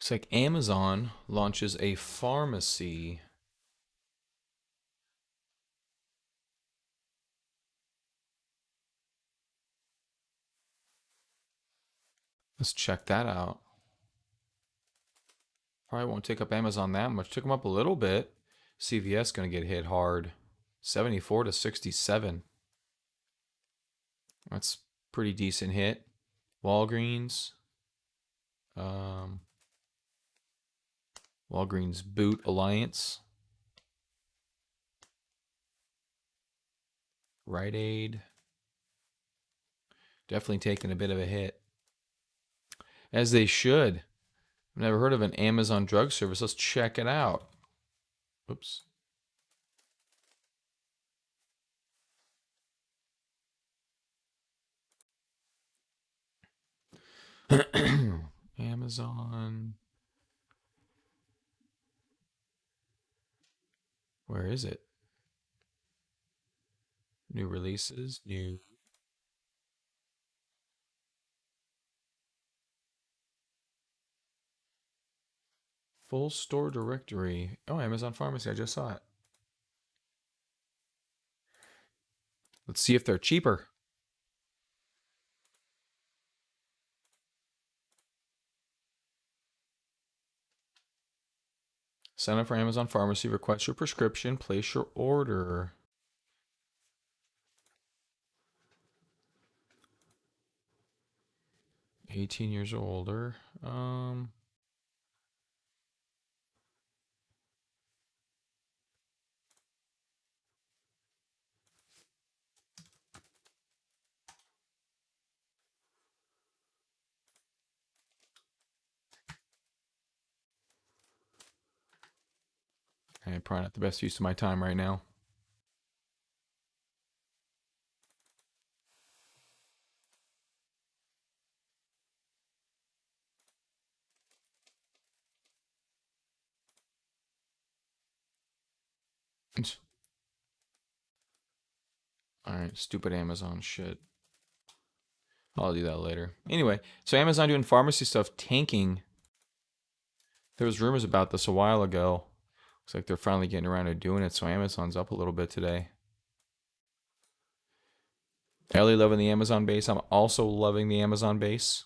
Looks like Amazon launches a pharmacy. Let's check that out. Probably won't take up Amazon that much. Took them up a little bit. CVS going to get hit hard. 74 to 67. That's pretty decent hit. Walgreens. Um, Walgreens Boot Alliance. Rite Aid. Definitely taking a bit of a hit. As they should. I've never heard of an Amazon drug service. Let's check it out. Oops. Amazon. Where is it? New releases, new full store directory. Oh, Amazon Pharmacy. I just saw it. Let's see if they're cheaper. Sign up for Amazon Pharmacy, request your prescription, place your order. $18 years or older. Probably not the best use of my time right now. Alright, stupid Amazon shit. I'll do that later. Anyway, so Amazon doing pharmacy stuff tanking. There was rumors about this a while ago. Looks like they're finally getting around to doing it, so Amazon's up a little bit today. Ellie loving the Amazon base. I'm also loving the Amazon base.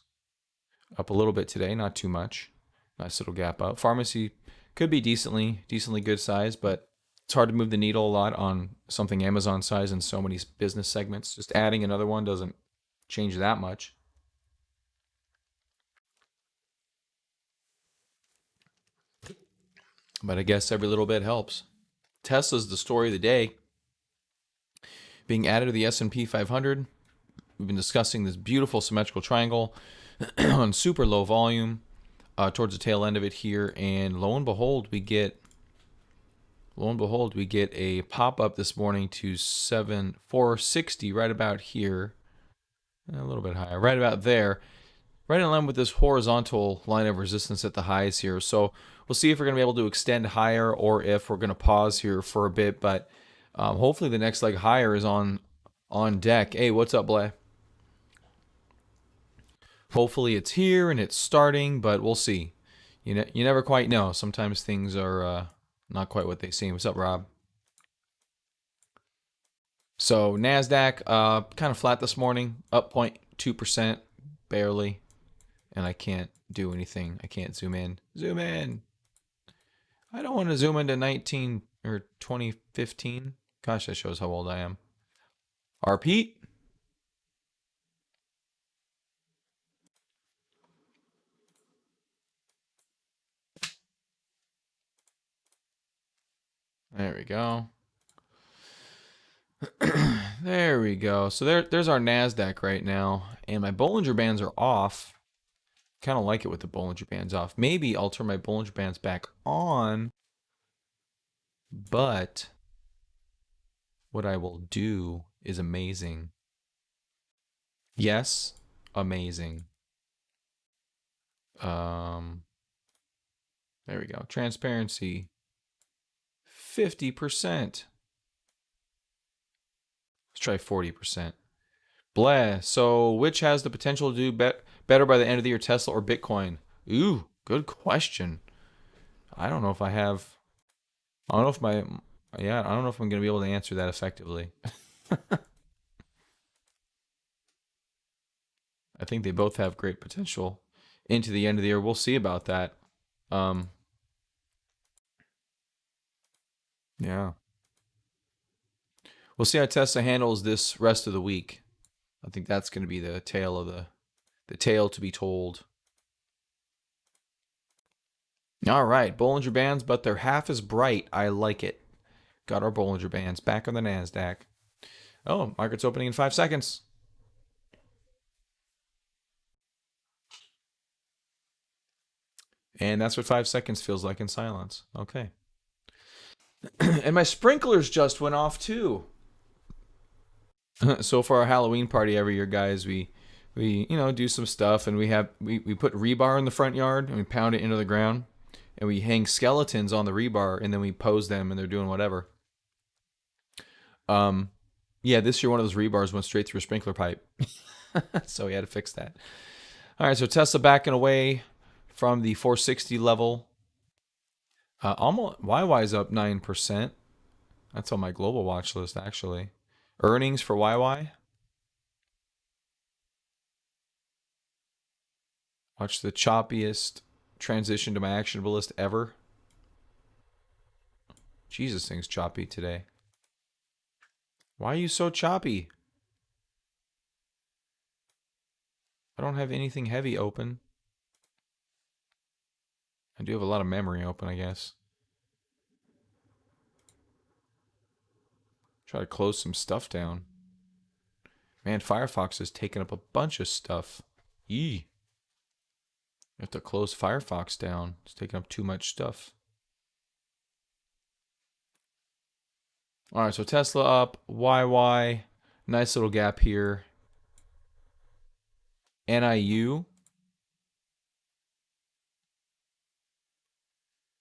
Up a little bit today, not too much. Nice little gap up. Pharmacy could be decently good size, but it's hard to move the needle a lot on something Amazon size in so many business segments. Just adding another one doesn't change that much. But I guess every little bit helps. Tesla's the story of the day. Being added to the S&P 500. We've been discussing this beautiful symmetrical triangle on super low volume towards the tail end of it here, and lo and behold, we get a pop up this morning to 460 right about here, a little bit higher, right about there, right in line with this horizontal line of resistance at the highs here. So we'll see if we're going to be able to extend higher or if we're going to pause here for a bit, but hopefully the next leg higher is on deck. Hey, what's up, Blay? Hopefully it's here and it's starting, but we'll see. You never quite know. Sometimes things are not quite what they seem. What's up, Rob? So NASDAQ kind of flat this morning, up 0.2%, barely. And I can't do anything. I can't zoom in. Zoom in. I don't want to zoom into 2015. Gosh, that shows how old I am. Pete. There we go. There we go. So there's our NASDAQ right now. And my Bollinger Bands are off. Kind of like it with the Bollinger Bands off. Maybe I'll turn my Bollinger Bands back on. But what I will do is amazing. Yes, amazing. There we go. Transparency. 50%. Let's try 40%. Blah. So which has the potential to do better by the end of the year, Tesla or Bitcoin? Ooh, Good question. I don't know if I have. I don't know if my. Yeah, I don't know if I'm going to be able to answer that effectively. I think they both have great potential into the end of the year. We'll see about that. Um, yeah. We'll see how Tesla handles this rest of the week. I think that's going to be the tale of the tale to be told. All right, Bollinger Bands, but they're half as bright. I like it. Got our Bollinger Bands back on the Nasdaq. Oh, market's opening in 5 seconds. And that's what 5 seconds feels like in silence. Okay. And my sprinklers just went off too. So for our Halloween party every year, guys, we do some stuff, and we put rebar in the front yard and we pound it into the ground, and we hang skeletons on the rebar, and then we pose them and they're doing whatever. Yeah, this year one of those rebars went straight through a sprinkler pipe. So we had to fix that. All right, so Tesla backing away from the 460 level. Almost YY is up 9%. That's on my global watch list, actually. Earnings for YY. Watch the choppiest transition to my actionable list ever. Jesus, thing's choppy today. Why are you so choppy? I don't have anything heavy open. I do have a lot of memory open, I guess. Try to close some stuff down. Man, Firefox has taken up a bunch of stuff. Yee. You have to close Firefox down. It's taking up too much stuff. All right, so Tesla up, YY, nice little gap here. NIU,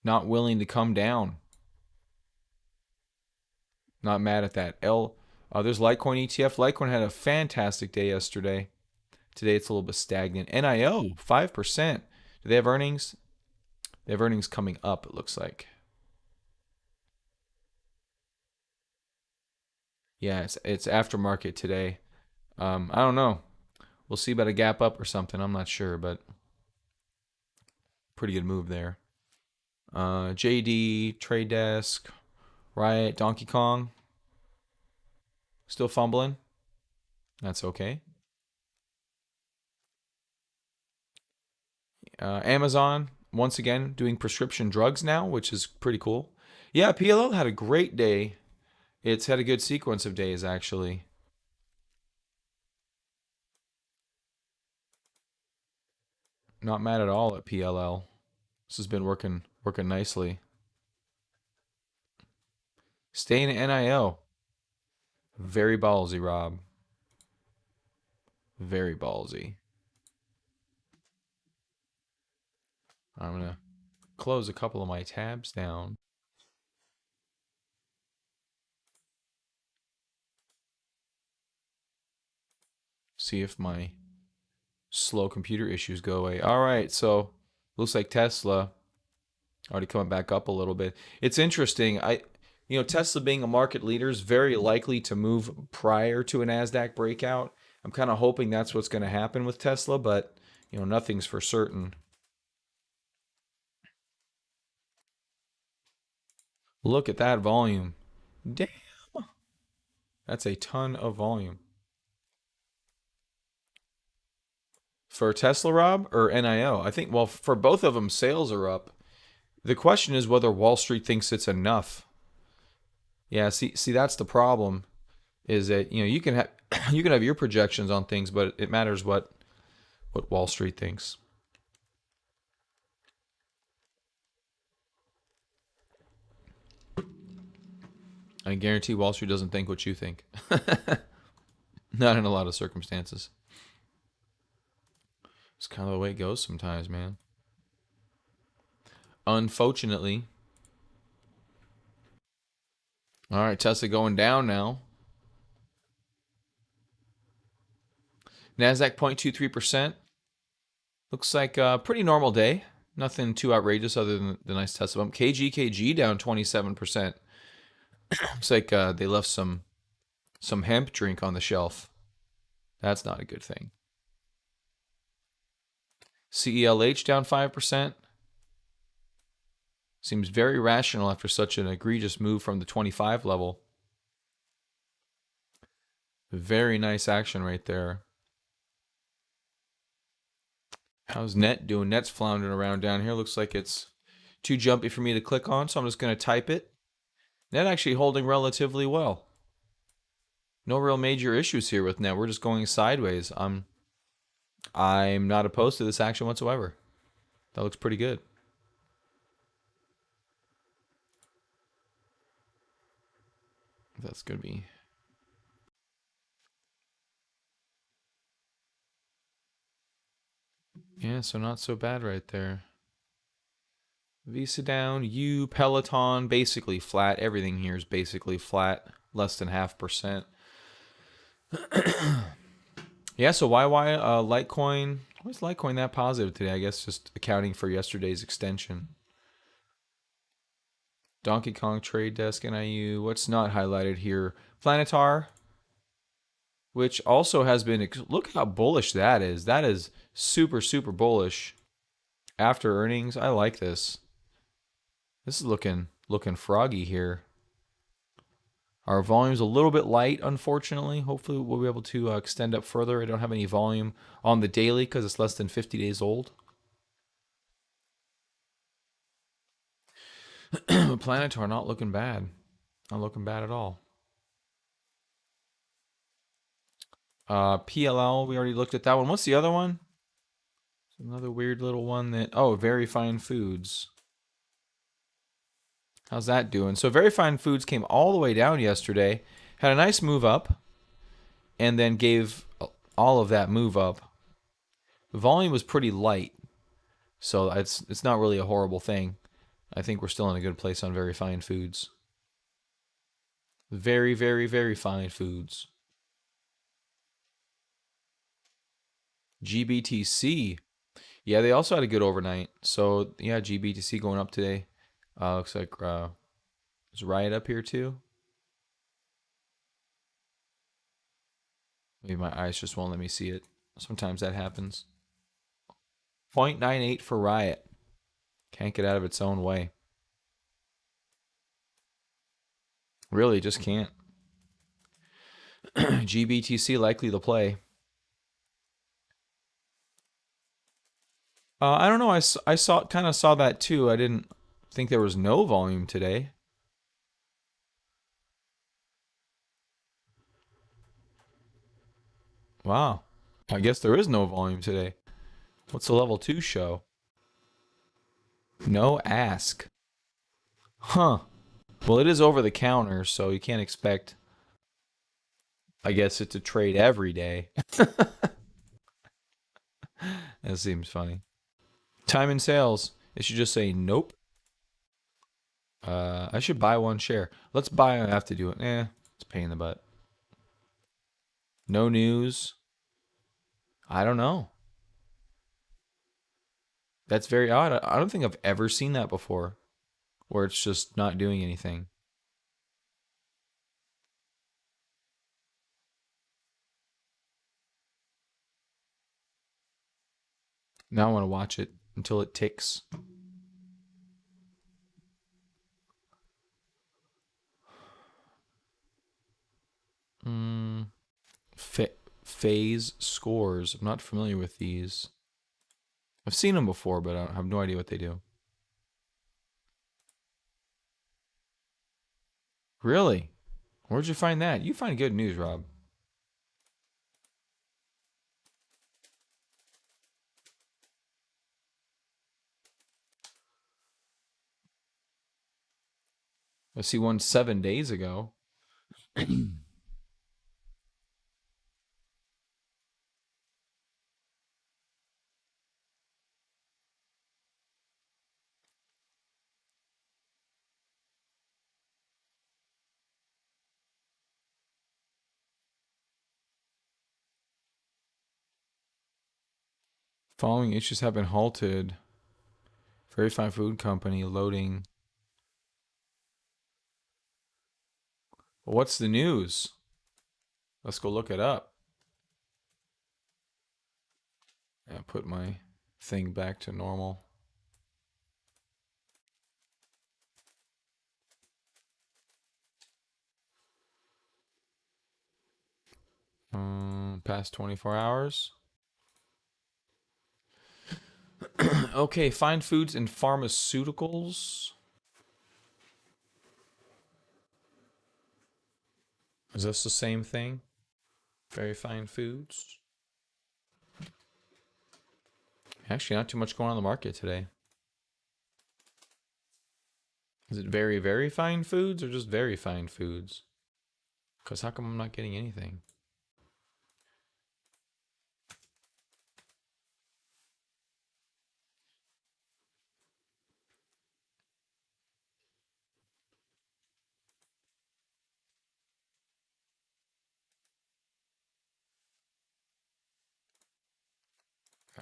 not willing to come down. Not mad at that. There's Litecoin ETF. Litecoin had a fantastic day yesterday. Today it's a little bit stagnant. NIO, 5%. Do they have earnings? They have earnings coming up, it looks like. Yeah, it's aftermarket today. I don't know. We'll see about a gap up or something. I'm not sure, but pretty good move there. JD, Trade Desk, Riot, Donkey Kong. Still fumbling. That's okay. Amazon, once again, doing prescription drugs now, which is pretty cool. Yeah, PLL had a great day. It's had a good sequence of days, actually. Not mad at all at PLL. This has been working nicely. Staying at NIO. Very ballsy, Rob. Very ballsy. I'm going to close a couple of my tabs down. See if my slow computer issues go away. All right, so looks like Tesla already coming back up a little bit. It's interesting. Tesla being a market leader is very likely to move prior to a Nasdaq breakout. I'm kind of hoping that's what's going to happen with Tesla, but nothing's for certain. Look at that volume. Damn. That's a ton of volume. For Tesla, Rob, or NIO? I think, well, for both of them, sales are up. The question is whether Wall Street thinks it's enough. Yeah, see, that's the problem. Is that you can have you can have your projections on things, but it matters what Wall Street thinks. I guarantee Wall Street doesn't think what you think. Not in a lot of circumstances. It's kind of the way it goes sometimes, man. Unfortunately. All right, Tesla going down now. Nasdaq 0.23%. Looks like a pretty normal day. Nothing too outrageous other than the nice Tesla bump. KGKG down 27%. Looks like they left some hemp drink on the shelf. That's not a good thing. CELH down 5%. Seems very rational after such an egregious move from the 25 level. Very nice action right there. How's Net doing? Net's floundering around down here. Looks like it's too jumpy for me to click on, so I'm just going to type it. Net actually holding relatively well. No real major issues here with Net. We're just going sideways. I'm not opposed to this action whatsoever. That looks pretty good. That's going to be... Yeah, so not so bad right there. Visa down, U, Peloton, basically flat. Everything here is basically flat, less than 0.5%. Yeah, so why Litecoin? Why is Litecoin that positive today? I guess just accounting for yesterday's extension. Donkey Kong Trade Desk, NIU. What's not highlighted here? Planetar, which also has been... Look how bullish that is. That is super, super bullish after earnings. I like this. This is looking froggy here. Our volume's a little bit light, unfortunately. Hopefully we'll be able to extend up further. I don't have any volume on the daily because it's less than 50 days old. Planetar not looking bad. Not looking bad at all. PLL, we already looked at that one. What's the other one? Another weird little one that... Oh, Very Fine Foods. How's that doing? So Very Fine Foods came all the way down yesterday. Had a nice move up. And then gave all of that move up. The volume was pretty light. So it's not really a horrible thing. I think we're still in a good place on Very Fine Foods. Very, very, very fine foods. GBTC. Yeah, they also had a good overnight. So, yeah, GBTC going up today. Looks like is Riot up here too? Maybe my eyes just won't let me see it. Sometimes that happens. 0.98 for Riot. Can't get out of its own way. Really, just can't. GBTC likely to play. I don't know. I kind of saw that too. I didn't think there was no volume today. Wow. I guess there is no volume today. What's the level 2 show? No ask. Huh. Well, it is over the counter, so you can't expect, I guess, it to trade every day. That seems funny. Time in sales. It should just say nope. I should buy one share. Let's buy. I have to do it. It's a pain in the butt. No news. I don't know. That's very odd. I don't think I've ever seen that before, where it's just not doing anything. Now I want to watch it until it ticks. Phase scores. I'm not familiar with these. I've seen them before, but I have no idea what they do. Really? Where'd you find that? You find good news, Rob. I see one 7 days ago. Following issues have been halted. Very Fine Food Company loading. Well, what's the news? Let's go look it up. Yeah, put my thing back to normal. Past 24 hours. Okay, Fine Foods and Pharmaceuticals. Is this the same thing? Very Fine Foods. Actually, not too much going on in the market today. Is it very, very fine foods or just very fine foods? Because how come I'm not getting anything?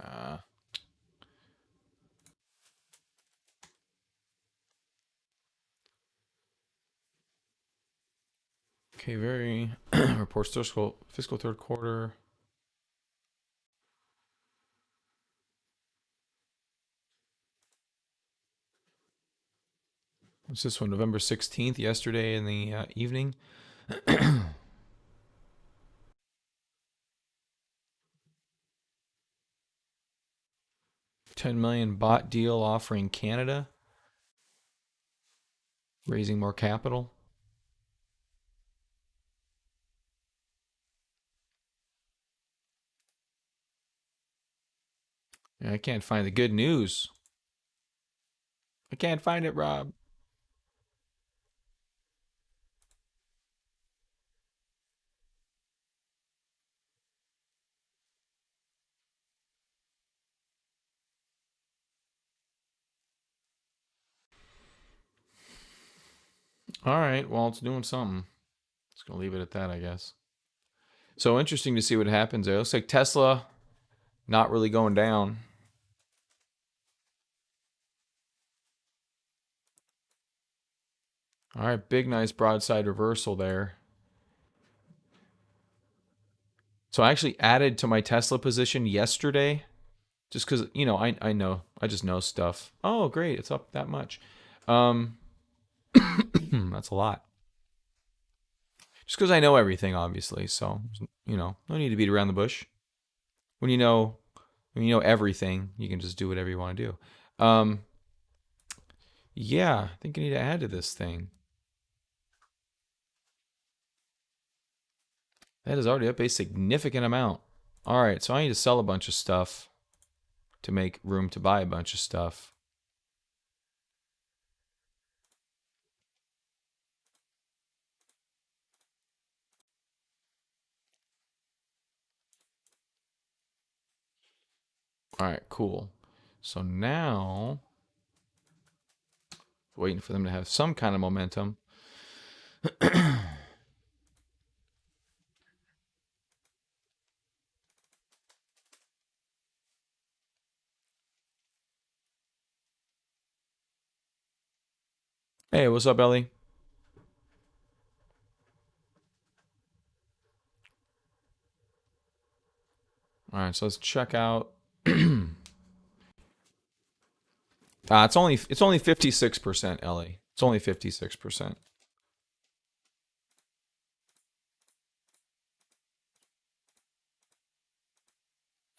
Ah. Okay, very reports fiscal third quarter. What's this one? November 16th, yesterday in the evening. 10 million bot deal offering Canada, raising more capital. Yeah, I can't find the good news. I can't find it, Rob. All right, well, it's doing something. Just gonna leave it at that, I guess. So interesting to see what happens there. It looks like Tesla not really going down. All right, big nice broadside reversal there. So I actually added to my Tesla position yesterday, just because I know I just know stuff. Oh, great, it's up that much. That's a lot. Just because I know everything, obviously. So no need to beat around the bush. When you know everything, you can just do whatever you want to do. Yeah, I think I need to add to this thing. That is already up a significant amount. All right, so I need to sell a bunch of stuff to make room to buy a bunch of stuff. All right, cool. So now, waiting for them to have some kind of momentum. Hey, what's up, Ellie? All right, so let's check out. It's only 56%, Ellie. It's only 56%.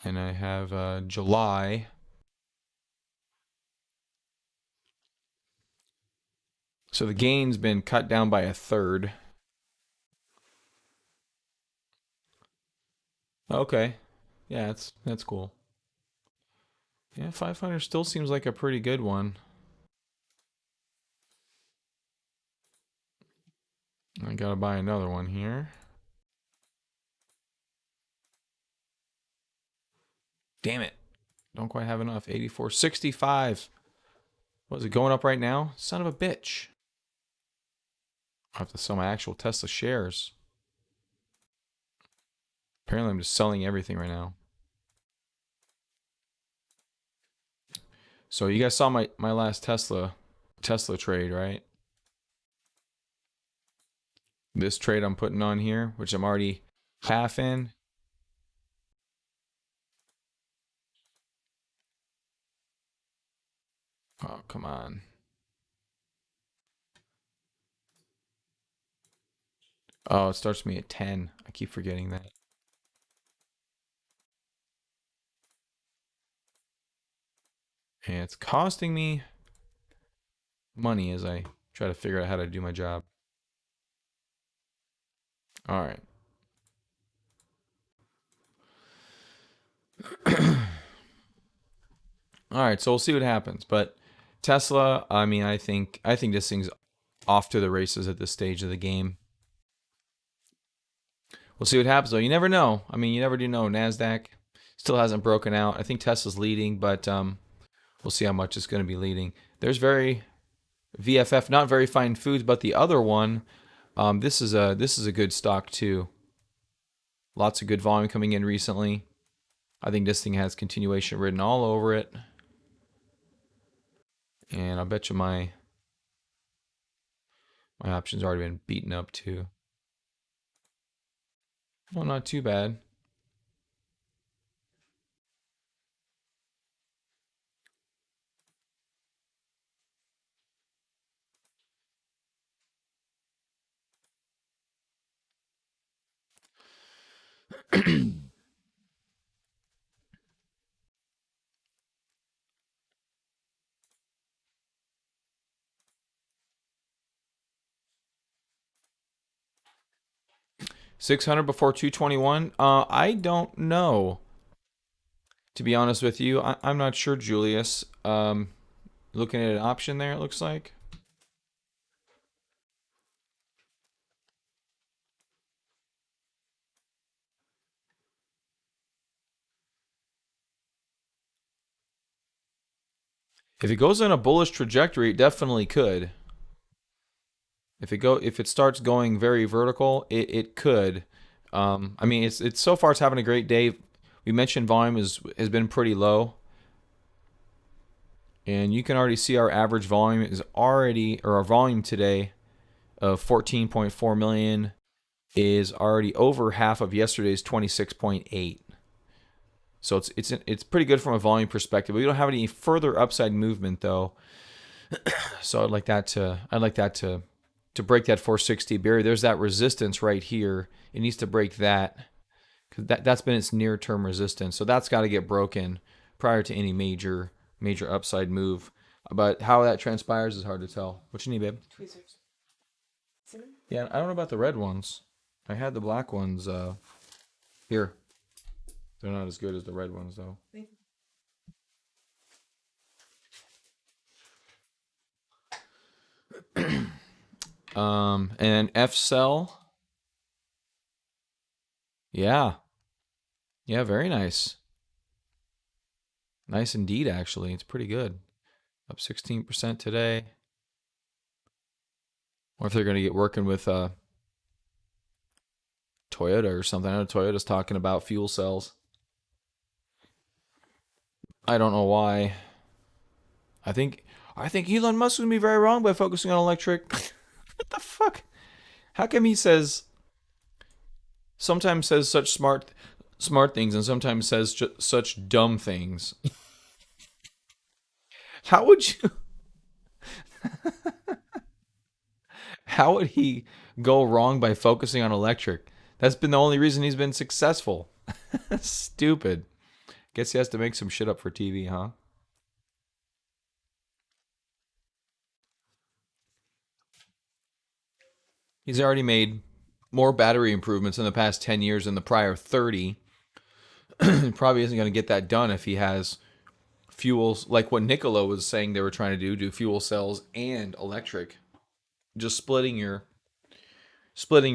And I have July. So the gain's been cut down by a third. Okay. Yeah, that's cool. Yeah, 500 still seems like a pretty good one. I gotta buy another one here. Damn it. Don't quite have enough. 84.65. What is it going up right now? Son of a bitch. I have to sell my actual Tesla shares. Apparently, I'm just selling everything right now. So you guys saw my last Tesla trade, right? This trade I'm putting on here, which I'm already half in. Oh, come on. Oh, it starts me at 10. I keep forgetting that. And it's costing me money as I try to figure out how to do my job. All right. All right, so we'll see what happens. But Tesla, I mean, I think this thing's off to the races at this stage of the game. We'll see what happens though. You never know. I mean, you never do know. Nasdaq still hasn't broken out. I think Tesla's leading, but we'll see how much it's going to be leading. There's very VFF, not very fine foods, but the other one, this is a good stock too. Lots of good volume coming in recently. I think this thing has continuation written all over it. And I bet you my options already been beaten up too. Well, not too bad. $600 before 221. I don't know. To be honest with you, I'm not sure, Julius. Looking at an option there, it looks like. If it goes on a bullish trajectory, it definitely could. If it starts going very vertical, it could. I mean, it's so far it's having a great day. We mentioned volume has been pretty low, and you can already see our average volume is already, or our volume today of 14.4 million is already over half of yesterday's 26.8. So it's pretty good from a volume perspective. We don't have any further upside movement though. So I'd like that to break that 460 barrier. There's that resistance right here. It needs to break that because that's been its near term resistance. So that's got to get broken prior to any major upside move. But how that transpires is hard to tell. What you need, babe? Tweezers. Yeah, I don't know about the red ones. I had the black ones here. They're not as good as the red ones though. And F cell. Yeah. Yeah, very nice. Nice indeed, actually. It's pretty good. Up 16% today. Or if they're going to get working with Toyota or something. I know Toyota's talking about fuel cells. I don't know why. I think Elon Musk would be very wrong by focusing on electric. What the fuck? How come he sometimes says such smart things and sometimes says such dumb things? How would you how would he go wrong by focusing on electric? That's been the only reason he's been successful. Stupid. Guess he has to make some shit up for TV, huh? He's already made more battery improvements in the past 10 years than the prior 30. He probably isn't going to get that done if he has fuels like what Nikola was saying they were trying to do fuel cells and electric. Just splitting your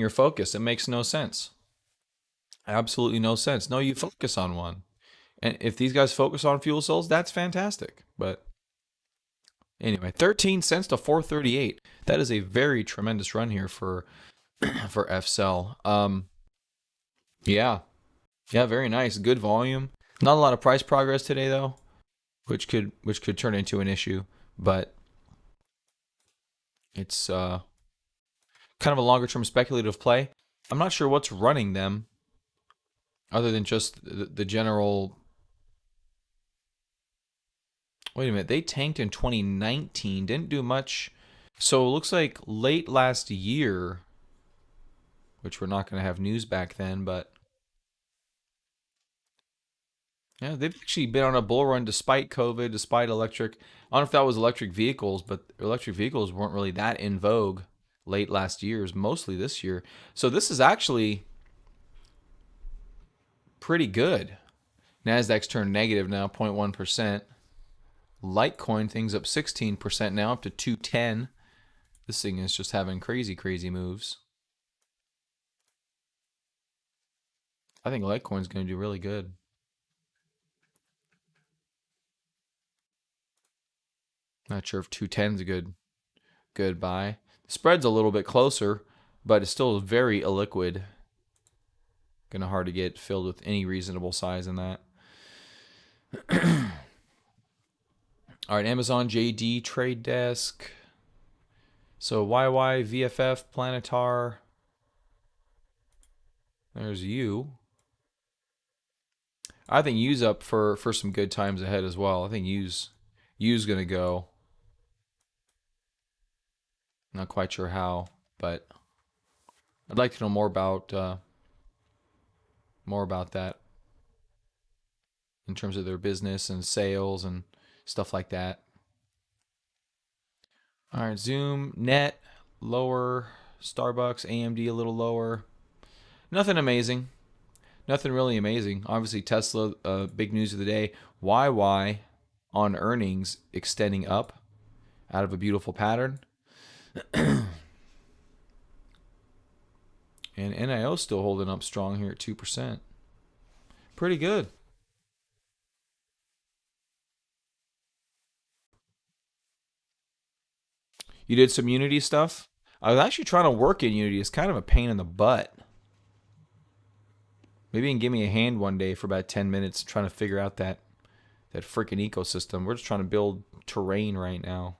focus. It makes no sense. Absolutely no sense. No, you focus on one. And if these guys focus on fuel cells, that's fantastic. But anyway, 13 cents to 438. That is a very tremendous run here for for F cell. Yeah. Yeah, very nice. Good volume. Not a lot of price progress today though. which could turn into an issue, but it's kind of a longer term speculative play. I'm not sure what's running them other than just the general. Wait a minute, they tanked in 2019, didn't do much. So it looks like late last year, which we're not going to have news back then, but yeah, they've actually been on a bull run despite COVID, despite electric. I don't know if that was electric vehicles, but electric vehicles weren't really that in vogue late last year, is mostly this year. So this is actually pretty good. Nasdaq's turned negative now, 0.1%. Litecoin things up 16% now, up to 210. This thing is just having crazy, crazy moves. I think Litecoin's going to do really good. Not sure if 210 is a good buy. The spread's a little bit closer, but it's still very illiquid. Gonna hard to get filled with any reasonable size in that. All right, Amazon JD Trade Desk. So YY, VFF, Planetar. There's you. I think U's up for some good times ahead as well. I think U's gonna go. Not quite sure how, but I'd like to know more about that in terms of their business and sales and stuff like that. All right, Zoom, Net, lower, Starbucks, AMD a little lower. Nothing amazing. Nothing really amazing. Obviously, Tesla, big news of the day. YY on earnings extending up out of a beautiful pattern. And NIO still holding up strong here at 2%. Pretty good. You did some Unity stuff? I was actually trying to work in Unity. It's kind of a pain in the butt. Maybe you can give me a hand one day for about 10 minutes trying to figure out that freaking ecosystem. We're just trying to build terrain right now.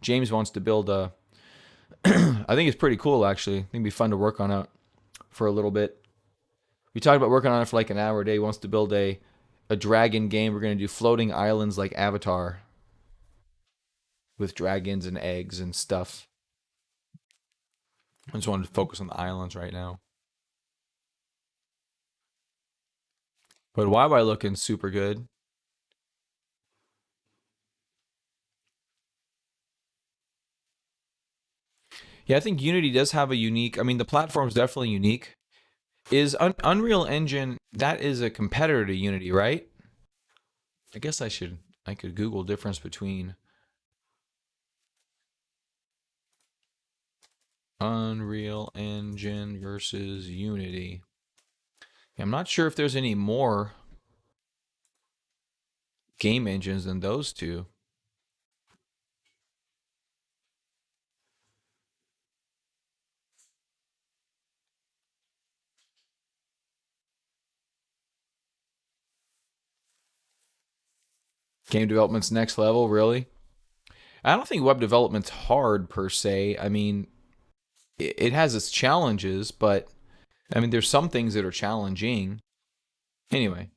James wants to build a... I think it's pretty cool, actually. I think it'd be fun to work on it for a little bit. We talked about working on it for like an hour a day. He wants to build a dragon game. We're going to do floating islands like Avatar with dragons and eggs and stuff. I just wanted to focus on the islands right now. But YY looking super good. Yeah, I think Unity does have a unique. I mean, the platform's definitely unique. Is Unreal Engine, that is a competitor to Unity, right? I guess I could Google difference between Unreal Engine versus Unity. I'm not sure if there's any more game engines than those two. Game development's next level, really? I don't think web development's hard per se. I mean, it has its challenges, but I mean, there's some things that are challenging. Anyway,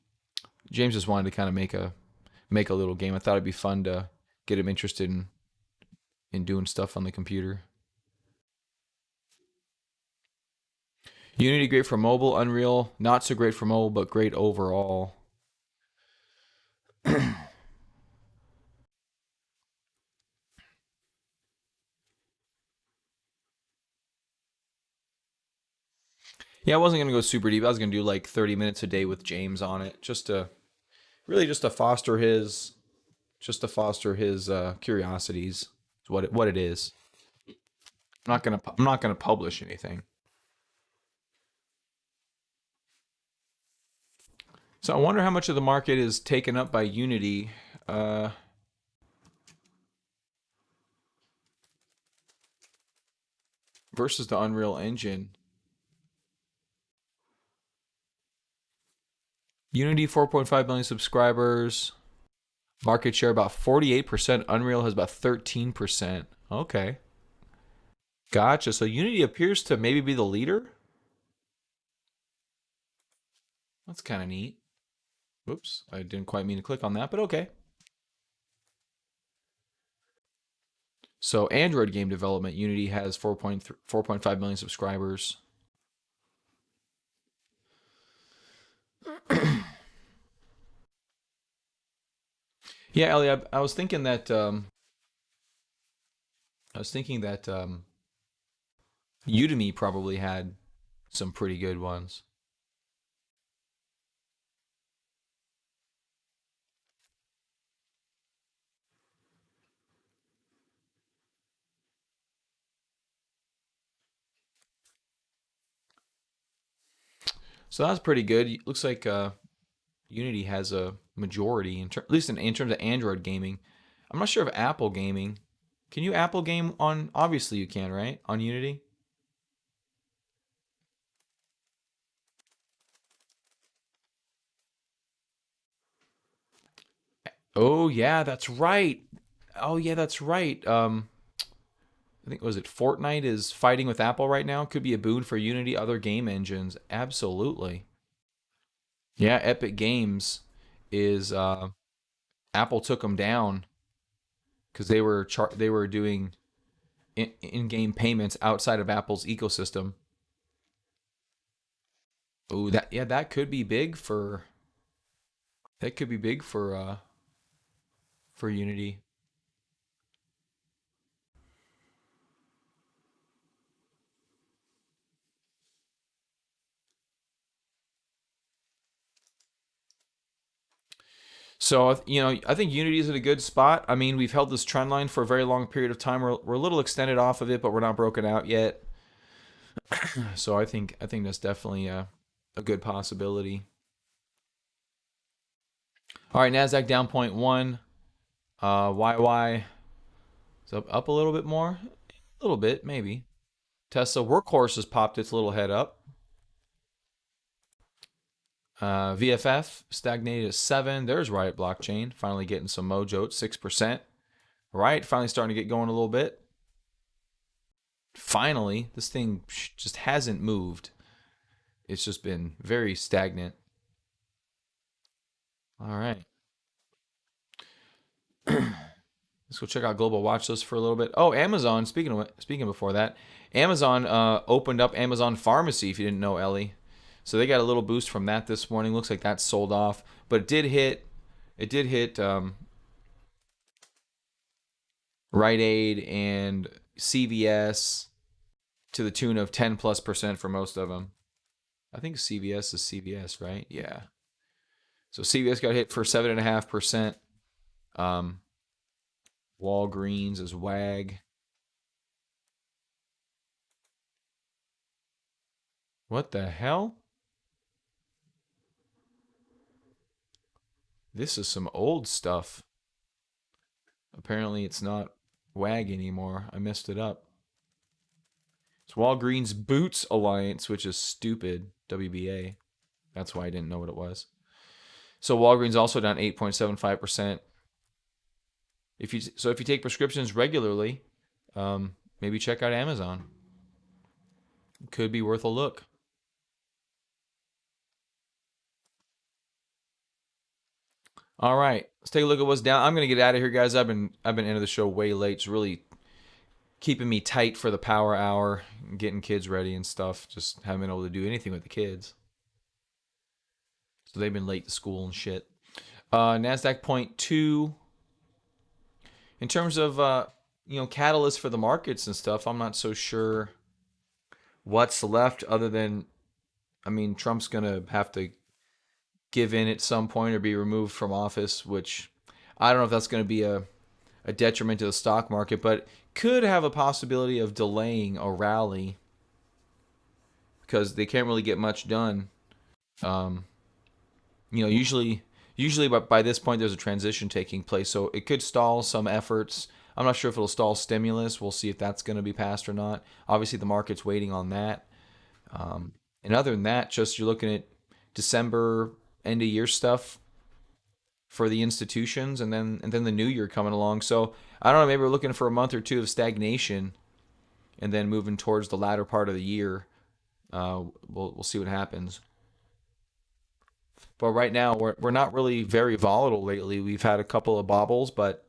James just wanted to kind of make a little game. I thought it'd be fun to get him interested in doing stuff on the computer. Unity great for mobile, Unreal not so great for mobile, but great overall. Yeah, I wasn't gonna go super deep. I was gonna do like 30 minutes a day with James on it, just to really just to foster his curiosities. Is what it is. I'm not gonna publish anything. So I wonder how much of the market is taken up by Unity versus the Unreal Engine. Unity 4.5 million subscribers. Market share about 48%. Unreal has about 13%. Okay. Gotcha. So Unity appears to maybe be the leader. That's kind of neat. Whoops, I didn't quite mean to click on that, but okay. So Android game development, Unity has 4.5 million subscribers. Yeah, Ellie, I was thinking that Udemy probably had some pretty good ones. So that's pretty good. Looks like Unity has a majority, at least in terms of Android gaming. I'm not sure of Apple gaming. Can you Apple game on? Obviously, you can, right? On Unity. Oh yeah, that's right. Oh yeah, that's right. I think was it Fortnite is fighting with Apple right now. Could be a boon for Unity, other game engines. Absolutely. Yeah, Epic Games is Apple took them down because they were doing in-game payments outside of Apple's ecosystem. Oh, that could be big for for Unity. So I think Unity is in a good spot. I mean, we've held this trend line for a very long period of time. We're a little extended off of it, but we're not broken out yet. So I think that's definitely a good possibility. All right, Nasdaq down point 0.1. YY is up a little bit more, a little bit maybe. Tesla Workhorse has popped its little head up. VFF stagnated at 7. There's Riot Blockchain finally getting some mojo at 6%. Riot finally starting to get going a little bit. Finally, this thing just hasn't moved. It's just been very stagnant. All right. Let's go check out global watch list for a little bit. Oh, Amazon. Speaking before that, Amazon opened up Amazon Pharmacy. If you didn't know, Ellie, so they got a little boost from that this morning. Looks like that's sold off, but it did hit Rite Aid and CVS to the tune of 10+% for most of them. I think CVS is CVS, right? Yeah. So CVS got hit for 7.5%. Um, Walgreens is WAG. What the hell? This is some old stuff. Apparently, it's not WAG anymore. I messed it up. It's Walgreens Boots Alliance, which is stupid. WBA. That's why I didn't know what it was. So Walgreens also down 8.75%. If you take prescriptions regularly, maybe check out Amazon. Could be worth a look. All right, let's take a look at what's down. I'm gonna get out of here, guys. I've been into the show way late. It's really keeping me tight for the power hour, getting kids ready and stuff. Just haven't been able to do anything with the kids, so they've been late to school and shit. Nasdaq point two. In terms of catalysts for the markets and stuff, I'm not so sure what's left other than, I mean, Trump's gonna have to give in at some point or be removed from office, which I don't know if that's going to be a detriment to the stock market, but could have a possibility of delaying a rally because they can't really get much done. Um, usually by this point there's a transition taking place, so it could stall some efforts. I'm not sure if it'll stall stimulus. We'll see if that's going to be passed or not. Obviously, the market's waiting on that. And other than that, just you're looking at December end of year stuff. for the institutions, and then the new year coming along. So I don't know, maybe we're looking for a month or two of stagnation, and then moving towards the latter part of the year. We'll see what happens. But right now we're not really very volatile lately. We've had a couple of bobbles, but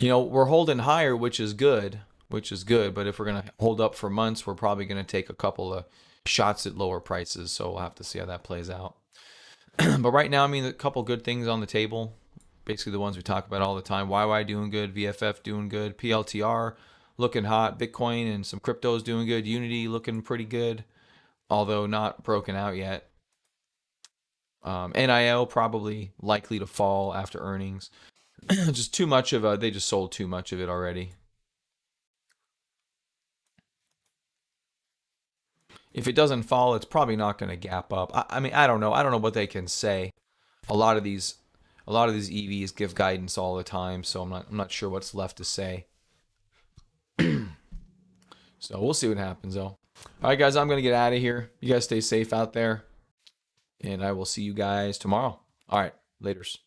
we're holding higher, which is good. Which is good. But if we're gonna hold up for months, we're probably gonna take a couple of shots at lower prices. So we'll have to see how that plays out. But right now, I mean, a couple good things on the table. Basically, the ones we talk about all the time. YY doing good. VFF doing good. PLTR looking hot. Bitcoin and some cryptos doing good. Unity looking pretty good, although not broken out yet. NIO probably likely to fall after earnings. Just too much of they just sold too much of it already. If it doesn't fall, it's probably not going to gap up. I mean, I don't know. I don't know what they can say. A lot of these, a lot of these EVs give guidance all the time, so I'm not sure what's left to say. So we'll see what happens, though. All right, guys, I'm going to get out of here. You guys stay safe out there, and I will see you guys tomorrow. All right, laters.